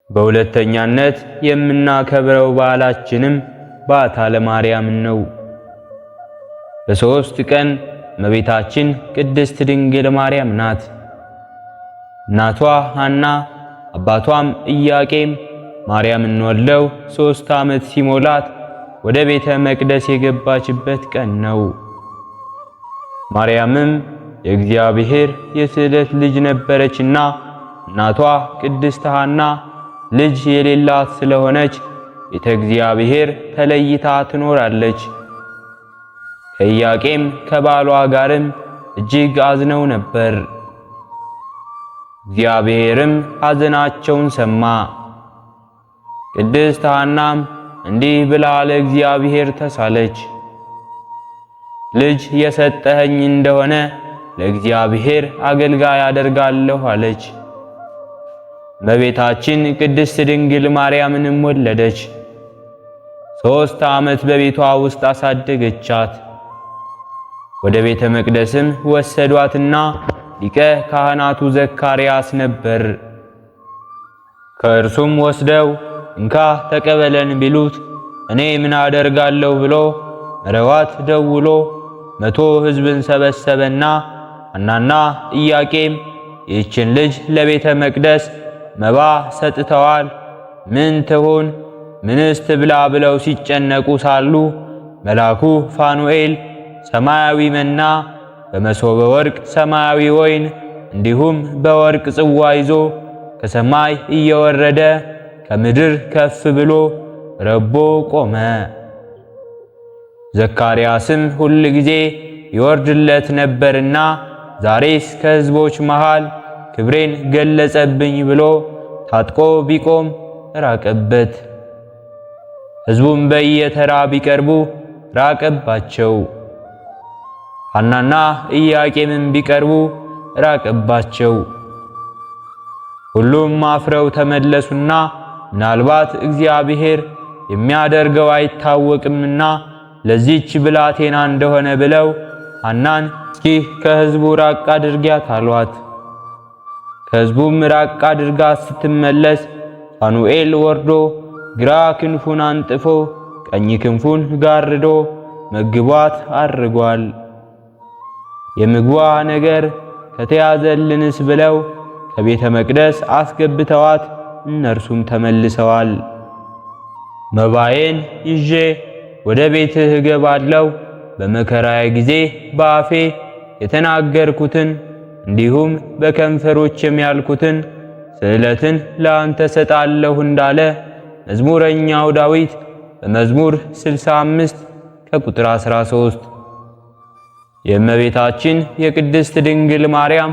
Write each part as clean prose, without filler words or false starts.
በሁለተኛነት የምናከብረው በዓላችንም በዓታ ለማርያም ነው። በሦስት ቀን እመቤታችን ቅድስት ድንግል ማርያም ናት። እናቷ ሐና አባቷም ኢያቄም ማርያምን ወልደው 3 ዓመት ሲሞላት ወደ ቤተ መቅደስ የገባችበት ቀን ነው። ማርያምም የእግዚአብሔር የስዕለት ልጅ ነበረችና እናቷ ቅድስት ሐና ልጅ የሌላት ስለሆነች ቤተ እግዚአብሔር ተለይታ ትኖራለች። ከኢያቄም ከባሏ ጋርም እጅግ አዝነው ነበር። እግዚአብሔርም ሐዘናቸውን ሰማ። ቅድስት ሐናም እንዲህ ብላ ለእግዚአብሔር ተሳለች። ልጅ የሰጠኸኝ እንደሆነ ለእግዚአብሔር አገልጋይ አደርጋለሁ አለች። እመቤታችን ቅድስት ድንግል ማርያምንም ወለደች። 3 ዓመት በቤቷ ውስጥ አሳደገቻት። ወደ ቤተ መቅደስም ወሰዷትና ሊቀ ካህናቱ ዘካርያስ ነበር። ከእርሱም ወስደው እንካ ተቀበለን ቢሉት እኔ ምን አደርጋለሁ ብሎ መረዋት ደውሎ 100 ሕዝብን ሰበሰበና ሐናና ኢያቄም ይህችን ልጅ ለቤተ መቅደስ መባ ሰጥተዋል፣ ምን ትሁን ምንስ ትብላ ብለው ሲጨነቁ ሳሉ መልአኩ ፋኑኤል ሰማያዊ መና በመሶበ ወርቅ ሰማያዊ ወይን እንዲሁም በወርቅ ጽዋ ይዞ ከሰማይ እየወረደ ከምድር ከፍ ብሎ ረቦ ቆመ። ዘካርያስም ሁል ጊዜ ይወርድለት ነበርና ዛሬስ ከሕዝቦች መሃል ክብሬን ገለጸብኝ ብሎ ታጥቆ ቢቆም ራቀበት። ሕዝቡም በየተራ ቢቀርቡ ራቀባቸው። ሐናና ኢያቄምም ቢቀርቡ ራቀባቸው። ሁሉም አፍረው ተመለሱና ምናልባት እግዚአብሔር የሚያደርገው አይታወቅምና ለዚች ብላቴና እንደሆነ ብለው ሐናን እስኪ ከሕዝቡ ራቅ አድርጊያት አሏት። ከሕዝቡም ራቅ አድርጋ ስትመለስ ፋኑኤል ወርዶ ግራ ክንፉን አንጥፎ ቀኝ ክንፉን ጋርዶ መግቧት አርጓል። የምግቧ ነገር ከተያዘልንስ ብለው ከቤተ መቅደስ አስገብተዋት እነርሱም ተመልሰዋል። መባዬን ይዤ ወደ ቤትህ እገባለሁ፣ በመከራዬ ጊዜ በአፌ የተናገርኩትን እንዲሁም በከንፈሮች የሚያልኩትን ስዕለትን ለአንተ ሰጣለሁ እንዳለ መዝሙረኛው ዳዊት በመዝሙር 65 ከቁጥር 13። የእመቤታችን የቅድስት ድንግል ማርያም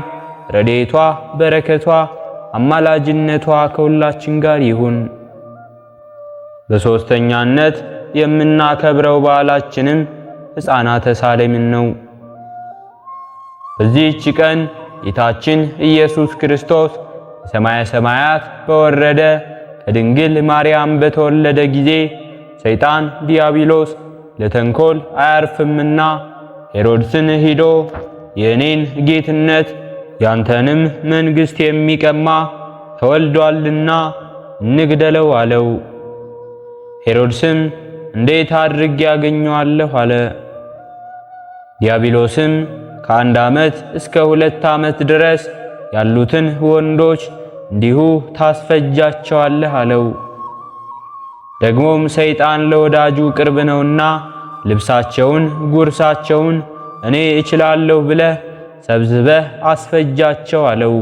ረድኤቷ በረከቷ አማላጅነቷ ከሁላችን ጋር ይሁን። በሦስተኛነት የምናከብረው በዓላችንም ሕፃናተ ሳሌምን ነው። በዚህች ቀን ጌታችን ኢየሱስ ክርስቶስ ከሰማየ ሰማያት በወረደ ከድንግል ማርያም በተወለደ ጊዜ ሰይጣን ዲያብሎስ ለተንኮል አያርፍምና ሄሮድስን ሂዶ የእኔን ጌትነት ያንተንም መንግሥት የሚቀማ ተወልዷልና እንግደለው አለው። ሄሮድስም እንዴት አድርጌ ያገኘዋለሁ አለ። ዲያብሎስም ከ1 ዓመት እስከ 2 ዓመት ድረስ ያሉትን ወንዶች እንዲሁ ታስፈጃቸዋለህ አለው። ደግሞም ሰይጣን ለወዳጁ ቅርብ ነውና ልብሳቸውን ጉርሳቸውን እኔ እችላለሁ ብለህ ሰብስበህ አስፈጃቸው አለው።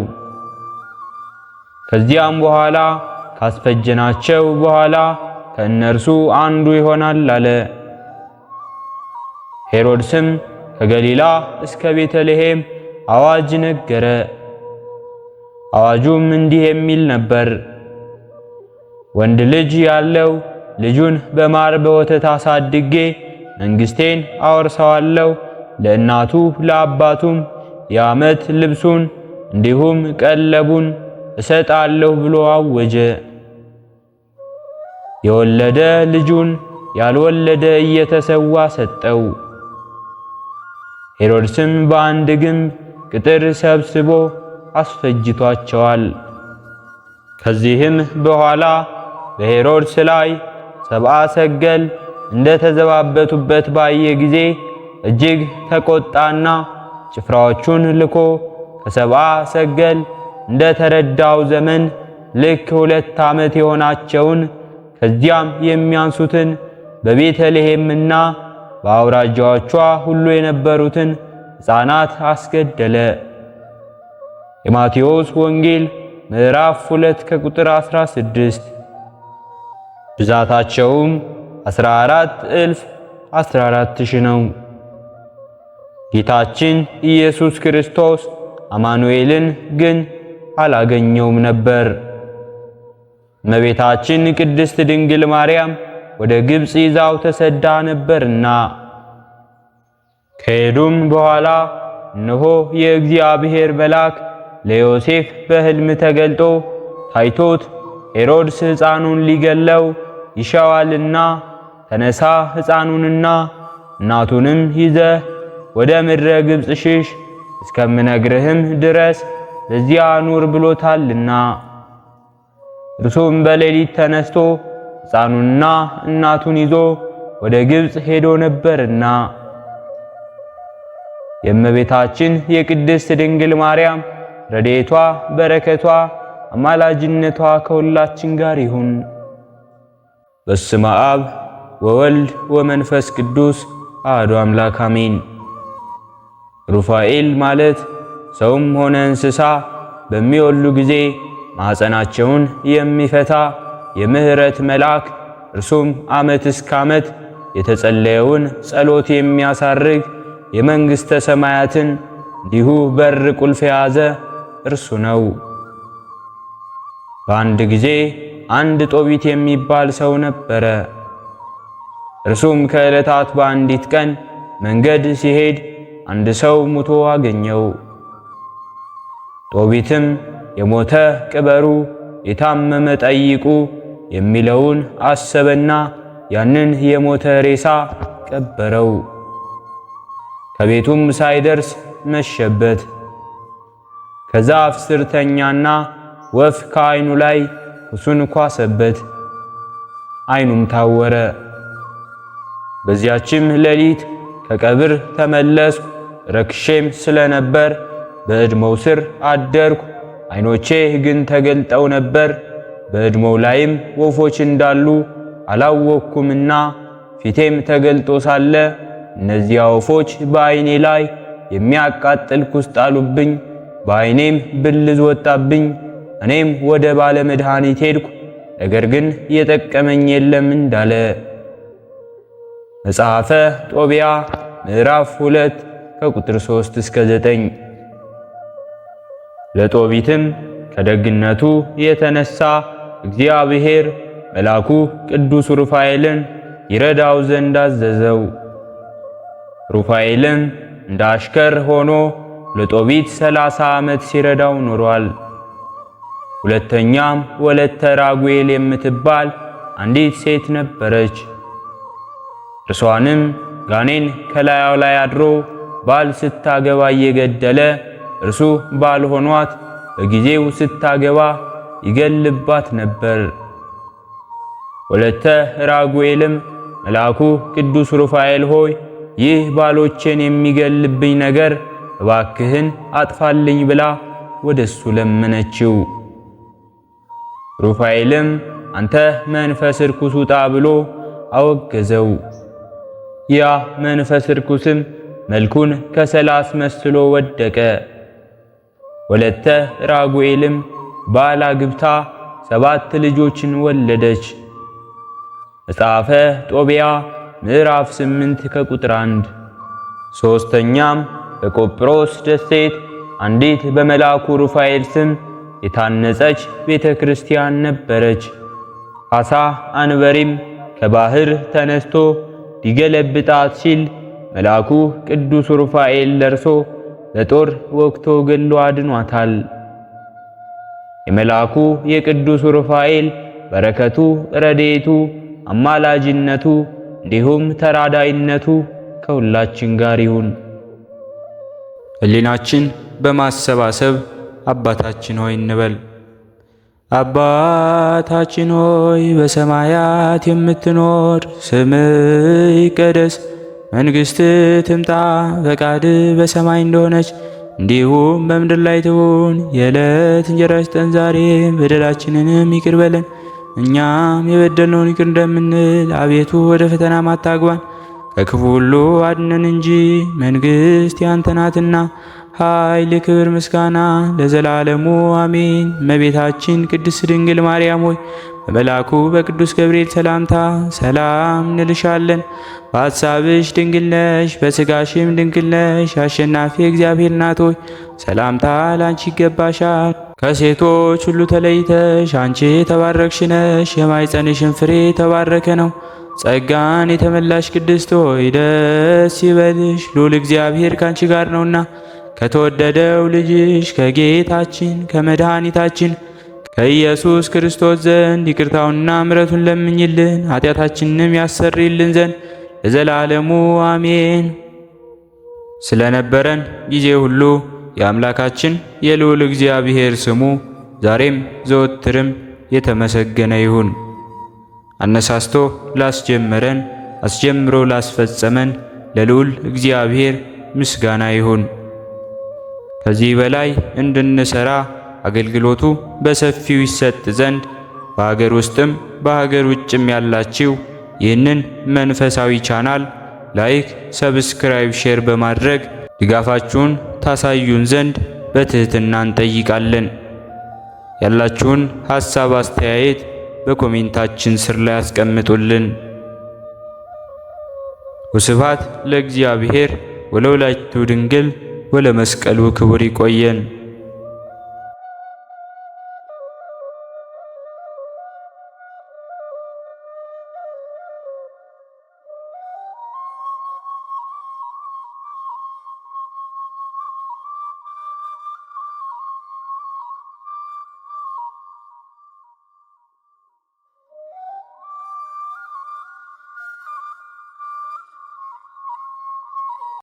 ከዚያም በኋላ ካስፈጀናቸው በኋላ ከእነርሱ አንዱ ይሆናል አለ። ሄሮድስም ከገሊላ እስከ ቤተልሔም አዋጅ ነገረ። አዋጁም እንዲህ የሚል ነበር። ወንድ ልጅ ያለው ልጁን በማር በወተት አሳድጌ መንግሥቴን አወርሰዋለሁ፣ ለእናቱ ለአባቱም የዓመት ልብሱን እንዲሁም ቀለቡን እሰጣለሁ ብሎ አወጀ። የወለደ ልጁን ያልወለደ እየተሰዋ ሰጠው። ሄሮድስም በአንድ ግንብ ቅጥር ሰብስቦ አስፈጅቷቸዋል። ከዚህም በኋላ በሄሮድስ ላይ ሰብአ ሰገል እንደተዘባበቱበት ባየ ጊዜ እጅግ ተቆጣና ጭፍራዎቹን ልኮ ከሰብአ ሰገል እንደተረዳው ዘመን ልክ 2 ዓመት የሆናቸውን ከዚያም የሚያንሱትን በቤተልሔምና በአውራጃዎቿ ሁሉ የነበሩትን ሕፃናት አስገደለ። የማቴዎስ ወንጌል ምዕራፍ 2 ከቁጥር 16። ብዛታቸውም 14,000 ነው። ጌታችን ኢየሱስ ክርስቶስ አማኑኤልን ግን አላገኘውም ነበር። እመቤታችን ቅድስት ድንግል ማርያም ወደ ግብፅ ይዛው ተሰዳ ነበርና። ከሄዱም በኋላ እነሆ የእግዚአብሔር መልአክ ለዮሴፍ በሕልም ተገልጦ ታይቶት ሄሮድስ ሕፃኑን ሊገለው ይሻዋልና ተነሳ፣ ሕፃኑንና እናቱንም ይዘህ ወደ ምድረ ግብፅ ሽሽ፣ እስከምነግርህም ድረስ በዚያ ኑር ብሎታልና። እርሱም በሌሊት ተነስቶ ሕፃኑንና እናቱን ይዞ ወደ ግብፅ ሄዶ ነበርና። የእመቤታችን የቅድስት ድንግል ማርያም ረድኤቷ፣ በረከቷ፣ አማላጅነቷ ከሁላችን ጋር ይሁን። በስመ አብ ወወልድ ወመንፈስ ቅዱስ አሐዱ አምላክ አሜን። ሩፋኤል ማለት ሰውም ሆነ እንስሳ በሚወሉ ጊዜ ማኅፀናቸውን የሚፈታ የምህረት መልአክ፣ እርሱም ዓመት እስከ ዓመት የተጸለየውን ጸሎት የሚያሳርግ የመንግሥተ ሰማያትን እንዲሁ በር ቁልፍ የያዘ እርሱ ነው። በአንድ ጊዜ አንድ ጦቢት የሚባል ሰው ነበረ። እርሱም ከዕለታት በአንዲት ቀን መንገድ ሲሄድ አንድ ሰው ሙቶ አገኘው። ጦቢትም የሞተ ቅበሩ፣ የታመመ ጠይቁ የሚለውን አሰበና ያንን የሞተ ሬሳ ቀበረው። ከቤቱም ሳይደርስ መሸበት። ከዛፍ ስር ተኛና ወፍ ከዓይኑ ላይ ኩሱን ኳሰበት፣ ዓይኑም ታወረ። በዚያችም ሌሊት ከቀብር ተመለስኩ፣ ረክሼም ስለነበር በዕድሞው ስር አደርኩ። ዓይኖቼ ግን ተገልጠው ነበር፣ በዕድሞው ላይም ወፎች እንዳሉ አላወቅኩምና። ፊቴም ተገልጦ ሳለ እነዚያ ወፎች በዓይኔ ላይ የሚያቃጥል ኩስ ጣሉብኝ፣ በዓይኔም ብልዝ ወጣብኝ። እኔም ወደ ባለ መድኃኒት ሄድኩ፣ ነገር ግን የጠቀመኝ የለም እንዳለ። መጽሐፈ ጦቢያ ምዕራፍ 2 ከቁጥር 3 እስከ 9። ለጦቢትም ከደግነቱ የተነሳ እግዚአብሔር መልአኩ ቅዱስ ሩፋኤልን ይረዳው ዘንድ አዘዘው። ሩፋኤልም እንደ አሽከር ሆኖ ለጦቢት 30 ዓመት ሲረዳው ኖሯል። ሁለተኛም ወለተ ራጉኤል የምትባል አንዲት ሴት ነበረች። እርሷንም ጋኔን ከላያው ላይ አድሮ ባል ስታገባ እየገደለ እርሱ ባል ሆኗት በጊዜው ስታገባ ይገልባት ነበር። ወለተ ራጉኤልም መልአኩ ቅዱስ ሩፋኤል ሆይ ይህ ባሎቼን የሚገልብኝ ነገር እባክህን አጥፋልኝ ብላ ወደሱ ለመነችው። ሩፋኤልም አንተ መንፈስ ርኩስ ውጣ ብሎ አወገዘው። ያ መንፈስ ርኩስም መልኩን ከሰላስ መስሎ ወደቀ። ወለተ ራጉኤልም ባል አግብታ 7 ልጆችን ወለደች። መጽሐፈ ጦቢያ ምዕራፍ 8 ከቁጥር 1። ሶስተኛም በቆጵሮስ ደሴት አንዲት በመልአኩ ሩፋኤል ስም የታነጸች ቤተ ክርስቲያን ነበረች። አሳ አንበሪም ከባህር ተነስቶ ሊገለብጣት ሲል መልአኩ ቅዱስ ሩፋኤል ደርሶ በጦር ወግቶ ገሎ አድኗታል። የመልአኩ የቅዱስ ሩፋኤል በረከቱ፣ ረድኤቱ፣ አማላጅነቱ እንዲሁም ተራዳይነቱ ከሁላችን ጋር ይሁን። ሕሊናችን በማሰባሰብ አባታችን ሆይ እንበል። አባታችን ሆይ በሰማያት የምትኖር፣ ስምህ ይቀደስ፣ መንግሥትህ ትምጣ፣ ፈቃድህ በሰማይ እንደሆነች እንዲሁም በምድር ላይ ትሁን። የዕለት እንጀራችንን ስጠን ዛሬ፣ በደላችንንም ይቅር በለን እኛም የበደልነውን ይቅር እንደምንል፣ አቤቱ ወደ ፈተና አታግባን ከክፉ ሁሉ አድነን እንጂ መንግሥት ያንተ ናትና፣ ኃይል፣ ክብር፣ ምስጋና ለዘላለሙ አሜን። እመቤታችን ቅድስት ድንግል ማርያም ሆይ በመልአኩ በቅዱስ ገብርኤል ሰላምታ ሰላም እንልሻለን። በሐሳብሽ ድንግል ነሽ፣ በሥጋሽም ድንግል ነሽ። አሸናፊ እግዚአብሔር እናት ሆይ ሰላምታ ላንቺ ይገባሻል። ከሴቶች ሁሉ ተለይተሽ አንቺ የተባረክሽ ነሽ፣ የማኅፀንሽን ፍሬ የተባረከ ነው። ጸጋን የተመላሽ ቅድስት ሆይ ደስ ይበልሽ፣ ልዑል እግዚአብሔር ካንቺ ጋር ነውና ከተወደደው ልጅሽ ከጌታችን ከመድኃኒታችን ከኢየሱስ ክርስቶስ ዘንድ ይቅርታውንና ምሕረቱን ለምኝልን ኃጢአታችንንም ያሰርይልን ዘንድ ለዘላለሙ አሜን። ስለነበረን ጊዜ ሁሉ የአምላካችን የልዑል እግዚአብሔር ስሙ ዛሬም ዘወትርም የተመሰገነ ይሁን። አነሳስቶ ላስጀመረን አስጀምሮ ላስፈጸመን ለልዑል እግዚአብሔር ምስጋና ይሁን። ከዚህ በላይ እንድንሰራ አገልግሎቱ በሰፊው ይሰጥ ዘንድ በሀገር ውስጥም በሀገር ውጭም ያላችሁ ይህንን መንፈሳዊ ቻናል ላይክ፣ ሰብስክራይብ፣ ሼር በማድረግ ድጋፋችሁን ታሳዩን ዘንድ በትህትና እንጠይቃለን። ያላችሁን ሐሳብ አስተያየት በኮሜንታችን ስር ላይ አስቀምጡልን። ወስብሐት ለእግዚአብሔር ወለወላዲቱ ድንግል ወለመስቀሉ ክቡር። ይቆየን።